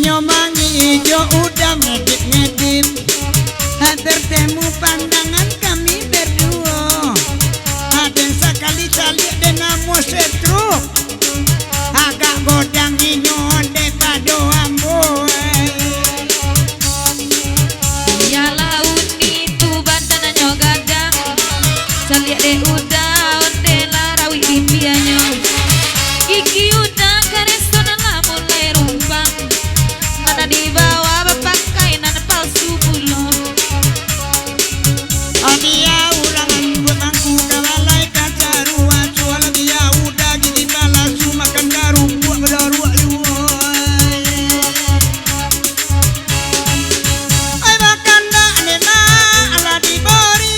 inyo mangi ijo udah ngedip-ngedip. Tertemu pandangan kami berdua. Ada sekali tali dengan mosetru. Agak godang inyo dekado ambo. Ya laut itu badannya gagang. Saliak de udah onde larawi impiannya. Gigi udah kareson lah mulai rumpang. Mana dibawa berpakai nan palsu bulon. Dia ulangan buat aku kawalai kaca ruah. Jual dia udah gigi balas makan garu buat berdaruak jual. Ay makan dak nema ala dibori.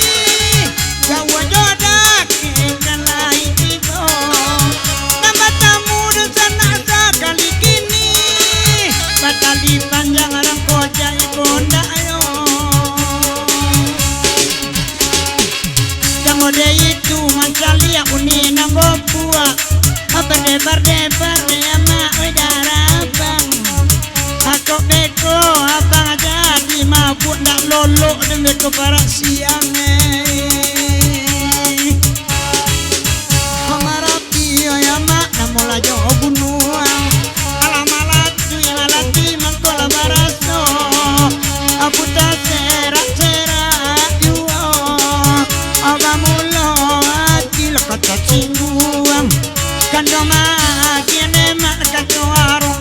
Jawa jodak ikan lain tiba. Nama tamu dan sana sekali kini. Batali panjang orang koja ikonda ayo. Mode itu mancali aku ni nanggo puak. Apa debar-debar ni ama udara bang. Aku beko abang jadi mabuk nak lolok demi kebarak siang. Pemarapi ya mak namola jo bunuang. Alamalat tu yang alati mangkola baraso. Aku tak serak-serak juo. Abamulo ati lakata cingguang. Kandoma tiene mak kato arung.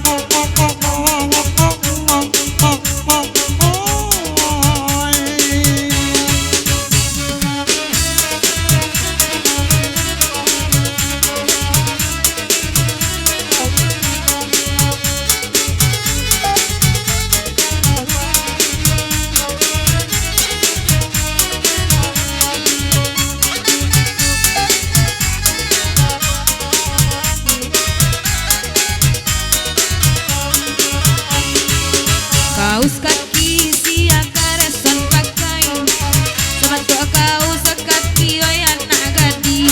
Kaus kaki siap kareson pakai. Semantu kaus kaki oi anak gadi.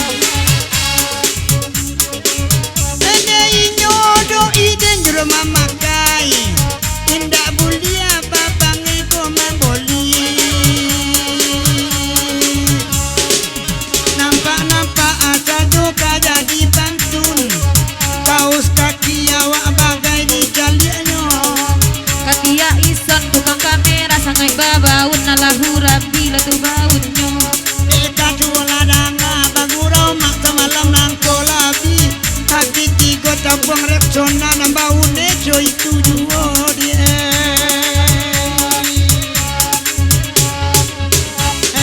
Ada inyo do iden jero mamakai. Indak bulia babang iko memboli. Nampak-nampak asa duka jadi pantun. Kaus kaki awak bagai di jalianyo. Kaki ya ison tukang kamera sangai babaun nalahura bila tu baunnya. Eka cula danga bagurau mak semalam nangko labi. Kaki tiga tabung repsona nambah unejo itu juo dia.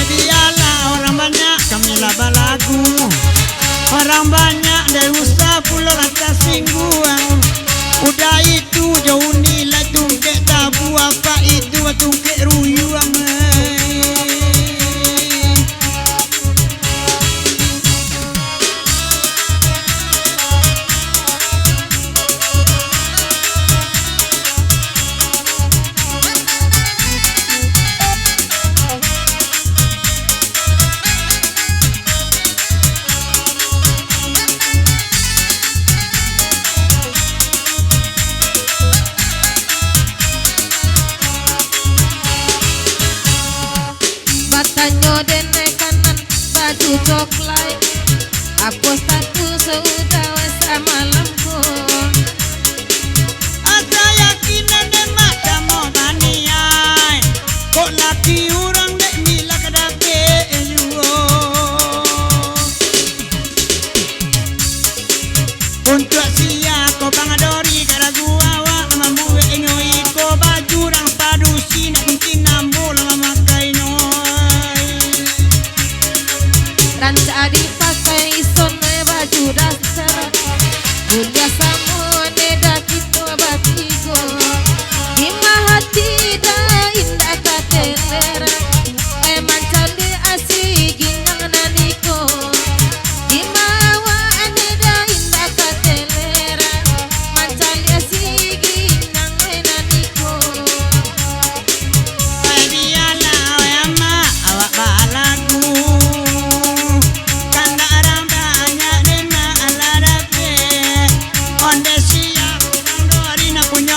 Dialah orang banyak kami laba lagu. Orang banyak dari usaha pulau lantas singguang. Udah itu jauh nilai tungkek tabu apa itu tungkek ruyuang. Batanyo dene kanan baju coklat. Aku status sudah sama lampu. Asa yakin ane mata mau baniai. Kok laki orang dek mila kedape juo. Untuk sia ko bangadori gara gua wa mambuwe engoi ko baju rang padusi nak kunci nambo lama makai noi. Ranca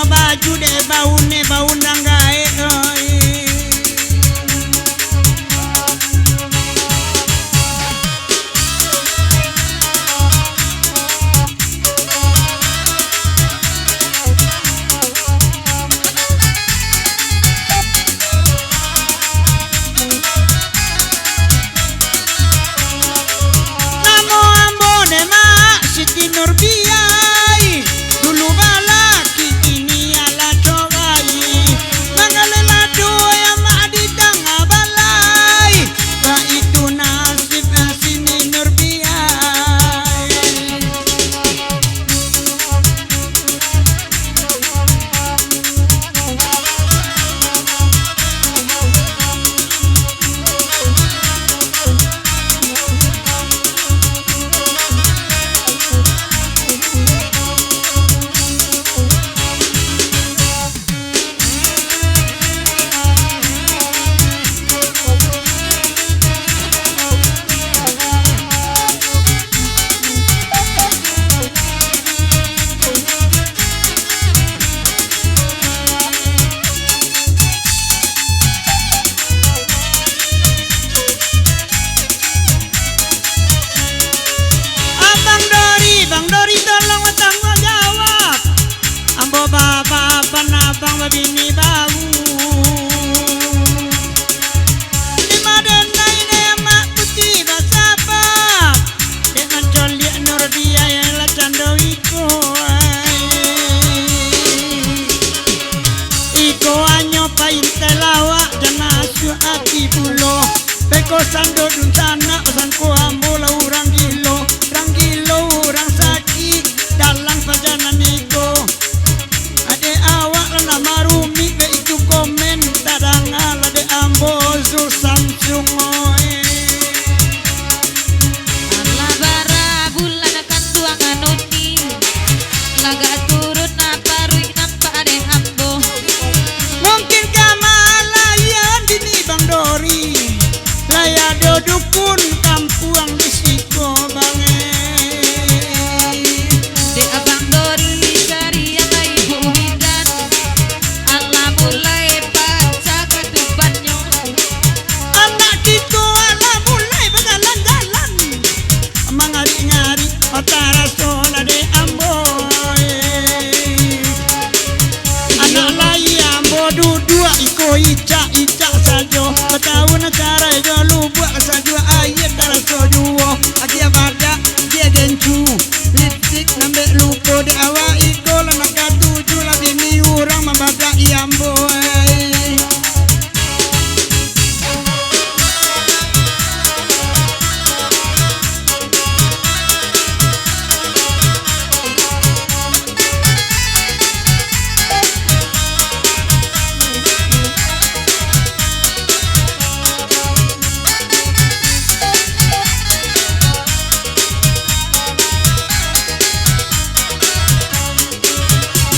no baju de bau nang gae oi. Namo ambone ma Siti Nurbiai dulu balaki ini ala cogai mangalela dua yang di tengah balai ba itu nasib Siti Nurbiai. Bang Dori tolong tanggung jawab. Ambo bapa panabang babini bau. Lima denda ini mak putih basapa. Dengan colik nur dia yang la cando iko. Iko anyo pain telawak dan asu ati bulo. Beko sando dun sana pasangko ambo la urang gilo. Orang sakit dalam perjalanan niko. Ade awak lana marumi be itu komen tadang ala de ambo zul samsung oe. Allah bara bulan akan tuangan noni laga turun apa rui nampak ade ambo. Mungkin kamalayan dini Bang Dori laya do dukun kampuang di siko bange. De abang Dori cari yang ibu hidan Allah mulai baca ketubannya. Anak kita ala mulai berjalan-jalan mengari-ngari otara sola de ambo. Anak lai ambo duduk iko icak sajo bertahun cara jo lubuk sajo ayat darah sojuo agia badak dia gencu lipstick nambe lupo de awak iko lana katuju la bini urang mabadak iambo.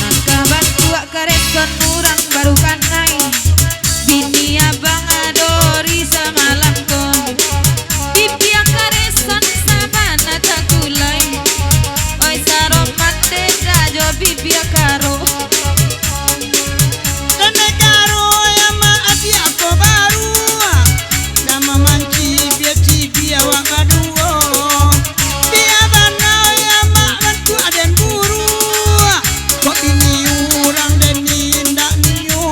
Naskah bantu kareson urang baru kanai bini abang Dori semalam ko bibi kareson sama nata kulai oi saroman de dajo bibi karo. Tene karo yama ati ako baru nama manci biar cibi awak baduo biar banau yama bantu aden buru kok ini urang den nindak niu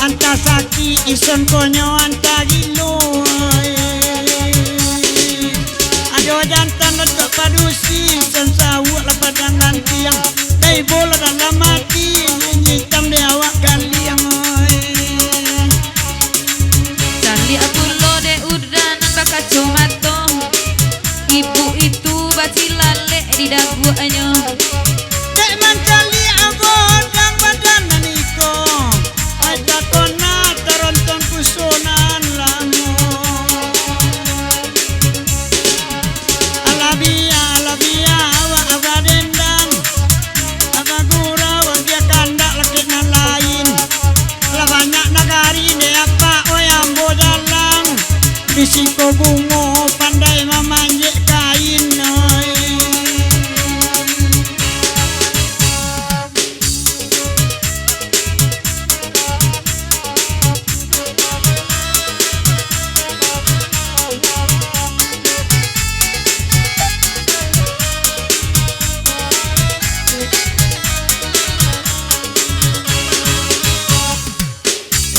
antasaki ison konyo antagilo ado jantan letak padusi ison sawuk lepadang lantiang dai bola dalam mati nyitam di awak kaliang Cali apulo de udanan baka comato ibu itu baci lale di daguannya dek mancali abodang badanan iko aja kona teronton kusunan lamu alabia awak abadendang abagura wagia kandak lekit na lain lah banyak nagari de apa oyambo dalang bisiko bungo pandai memanjik kain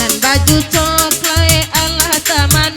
dan baju coklat Allah taman